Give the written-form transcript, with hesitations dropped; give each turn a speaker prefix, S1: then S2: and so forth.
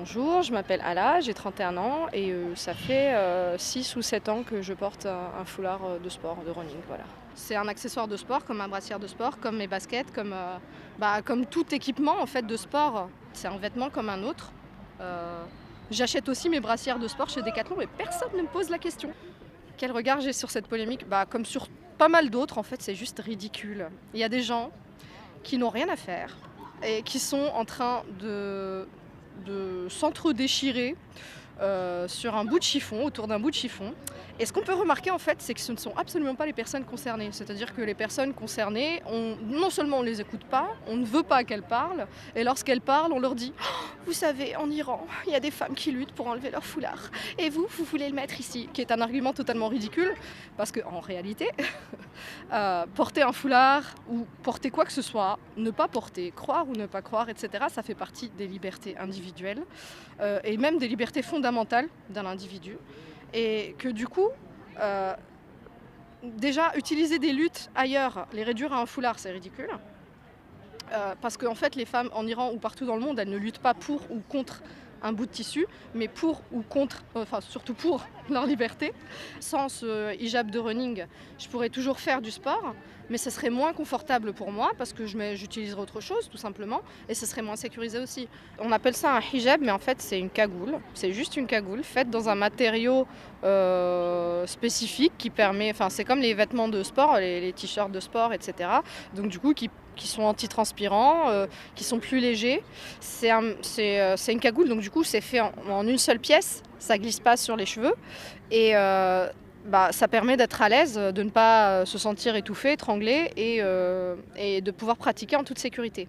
S1: Bonjour, je m'appelle Ala, j'ai 31 ans et ça fait 6 ou 7 ans que je porte un foulard de sport, de running, voilà. C'est un accessoire de sport comme ma brassière de sport, comme mes baskets, comme tout équipement en fait de sport. C'est un vêtement comme un autre. Heu, J'achète aussi mes brassières de sport chez Decathlon et personne ne me pose la question. Quel regard j'ai sur cette polémique? Comme sur pas mal d'autres en fait, c'est juste ridicule. Il y a des gens qui n'ont rien à faire et qui sont en train de s'entre-déchirer sur un bout de chiffon, autour d'un bout de chiffon. Et ce qu'on peut remarquer en fait, c'est que ce ne sont absolument pas les personnes concernées. C'est-à-dire que les personnes concernées, non seulement on ne les écoute pas, on ne veut pas qu'elles parlent, et lorsqu'elles parlent, on leur dit «Oh, vous savez, en Iran, il y a des femmes qui luttent pour enlever leur foulard. Et vous voulez le mettre ici», qui est un argument totalement ridicule, parce qu'en réalité, porter un foulard ou porter quoi que ce soit, ne pas porter, croire ou ne pas croire, etc., ça fait partie des libertés individuelles et même des libertés fondamentales d'un individu. Et que du coup, euh, déjà, utiliser des luttes ailleurs, les réduire à un foulard, c'est ridicule. Parce qu'en fait, les femmes en Iran ou partout dans le monde, elles ne luttent pas pour ou contre un bout de tissu, mais pour ou contre, enfin surtout pour leur liberté. Sans ce hijab de running, je pourrais toujours faire du sport, mais ce serait moins confortable pour moi parce que j'utiliserais autre chose tout simplement, et ce serait moins sécurisé aussi. On appelle ça un hijab, mais en fait c'est une cagoule. C'est juste une cagoule faite dans un matériau spécifique qui permet, enfin c'est comme les vêtements de sport, les t-shirts de sport, etc. Donc du coup qui sont antitranspirants, qui sont plus légers. C'est une cagoule, donc du coup c'est fait en une seule pièce, ça glisse pas sur les cheveux et ça permet d'être à l'aise, de ne pas se sentir étouffé, étranglé et de pouvoir pratiquer en toute sécurité.